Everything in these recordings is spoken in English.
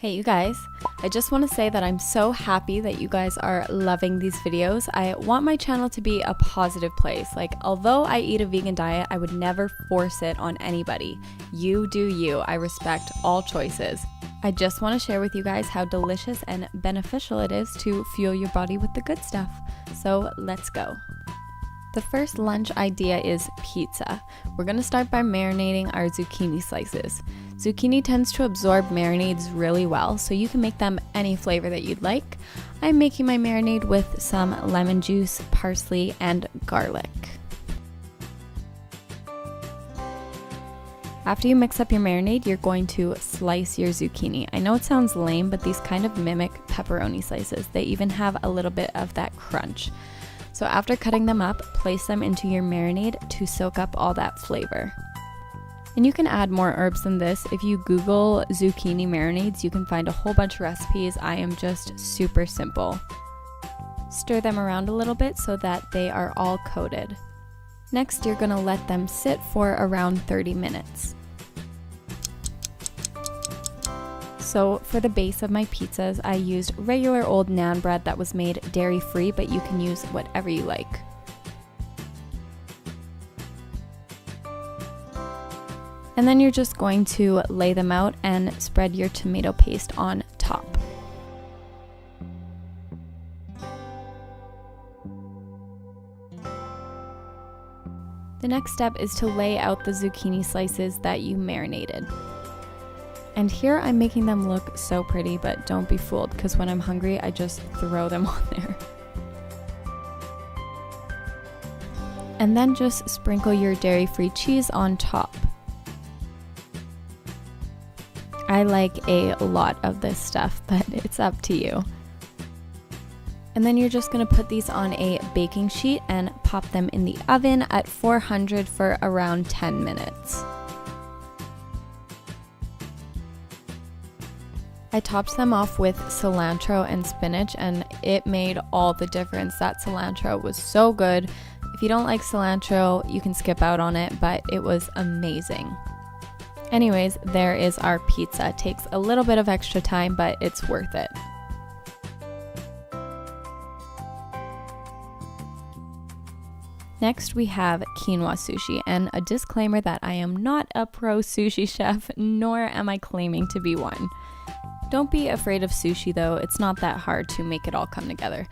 Hey you guys, I just want to say that I'm so happy that you guys are loving these videos. I want my channel to be a positive place. Like, although I eat a vegan diet, I would never force it on anybody. You do you. I respect all choices. I just want to share with you guys how delicious and beneficial it is to fuel your body with the good stuff. So let's go. The first lunch idea is pizza. We're going to start by marinating our zucchini slices. Zucchini tends to absorb marinades really well, so you can make them any flavor that you'd like. I'm making my marinade with some lemon juice, parsley, and garlic. After you mix up your marinade, you're going to slice your zucchini. I know it sounds lame, but these kind of mimic pepperoni slices. They even have a little bit of that crunch. So after cutting them up, place them into your marinade to soak up all that flavor. And you can add more herbs than this. If you Google zucchini marinades, you can find a whole bunch of recipes. I am just super simple. Stir them around a little bit so that they are all coated. Next, you're gonna let them sit for around 30 minutes. So for the base of my pizzas, I used regular old naan bread that was made dairy-free, but you can use whatever you like. And then you're just going to lay them out and spread your tomato paste on top. The next step is to lay out the zucchini slices that you marinated. And here I'm making them look so pretty, but don't be fooled, because when I'm hungry, I just throw them on there. And then just sprinkle your dairy-free cheese on top. I like a lot of this stuff, but it's up to you. And then you're just gonna put these on a baking sheet and pop them in the oven at 400 for around 10 minutes. I topped them off with cilantro and spinach, and it made all the difference. That cilantro was so good. If you don't like cilantro, you can skip out on it, but it was amazing. Anyways, there is our pizza. It takes a little bit of extra time, but it's worth it. Next, we have quinoa sushi, and a disclaimer that I am not a pro sushi chef, nor am I claiming to be one. Don't be afraid of sushi though, it's not that hard to make it all come together.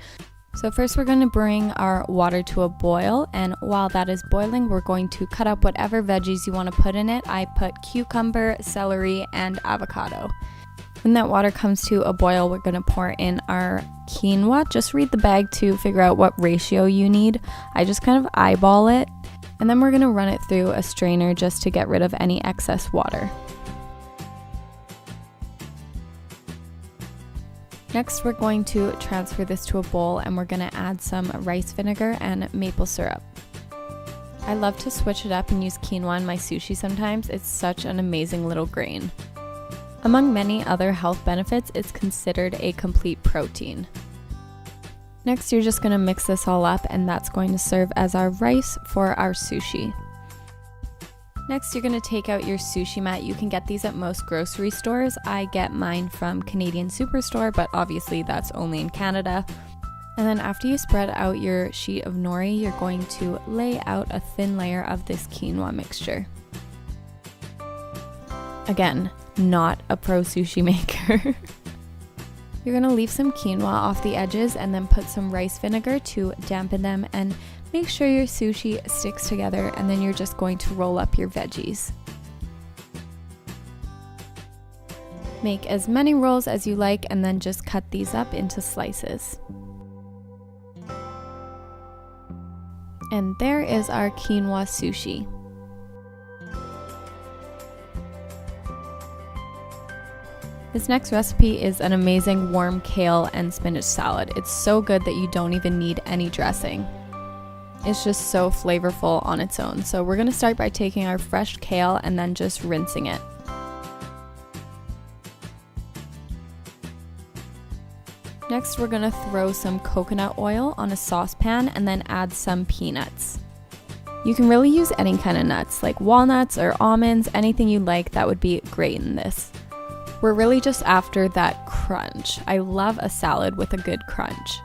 So first we're going to bring our water to a boil, and while that is boiling, we're going to cut up whatever veggies you want to put in it. I put cucumber, celery, and avocado. When that water comes to a boil, we're going to pour in our quinoa. Just read the bag to figure out what ratio you need. I just kind of eyeball it, and then we're going to run it through a strainer just to get rid of any excess water. Next, we're going to transfer this to a bowl, and we're going to add some rice vinegar and maple syrup. I love to switch it up and use quinoa in my sushi sometimes. It's such an amazing little grain. Among many other health benefits, it's considered a complete protein. Next, you're just going to mix this all up, and that's going to serve as our rice for our sushi. Next, you're going to take out your sushi mat. You can get these at most grocery stores. I get mine from Canadian Superstore, but obviously that's only in Canada. And then after you spread out your sheet of nori, you're going to lay out a thin layer of this quinoa mixture. Again, not a pro sushi maker. You're going to leave some quinoa off the edges and then put some rice vinegar to dampen them and make sure your sushi sticks together, and then you're just going to roll up your veggies. Make as many rolls as you like, and then just cut these up into slices. And there is our quinoa sushi. This next recipe is an amazing warm kale and spinach salad. It's so good that you don't even need any dressing. It's just so flavorful on its own. So we're going to start by taking our fresh kale and then just rinsing it. Next, we're going to throw some coconut oil on a saucepan and then add some peanuts. You can really use any kind of nuts, like walnuts or almonds, anything you like that would be great in this. We're really just after that crunch. I love a salad with a good crunch.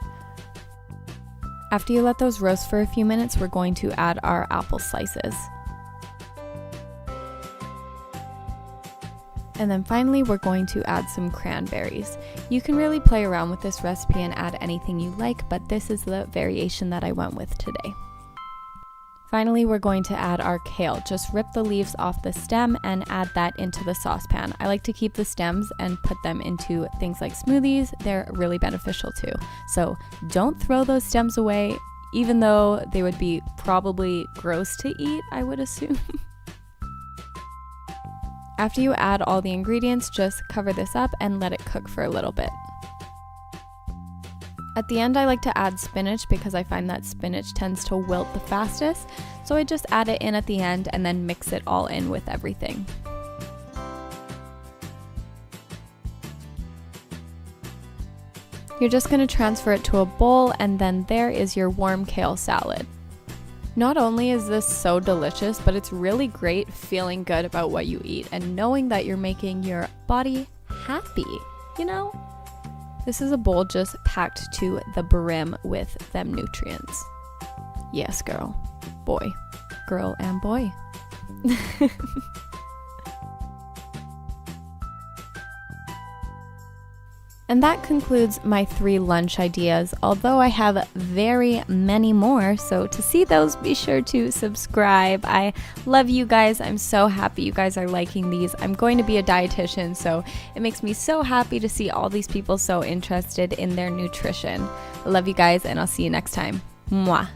After you let those roast for a few minutes, we're going to add our apple slices. And then finally, we're going to add some cranberries. You can really play around with this recipe and add anything you like, but this is the variation that I went with today. Finally, we're going to add our kale. Just rip the leaves off the stem and add that into the saucepan. I like to keep the stems and put them into things like smoothies. They're really beneficial too. So don't throw those stems away, even though they would be probably gross to eat, I would assume. After you add all the ingredients, just cover this up and let it cook for a little bit. At the end, I like to add spinach because I find that spinach tends to wilt the fastest, so I just add it in at the end and then mix it all in with everything. You're just going to transfer it to a bowl, and then there is your warm kale salad. Not only is this so delicious, but it's really great feeling good about what you eat and knowing that you're making your body happy, you know? This is a bowl just packed to the brim with them nutrients. Yes, girl, boy, girl and boy. And that concludes my 3 lunch ideas, although I have very many more, so to see those, be sure to subscribe. I love you guys. I'm so happy you guys are liking these. I'm going to be a dietitian, so it makes me so happy to see all these people so interested in their nutrition. I love you guys, and I'll see you next time. Mwah.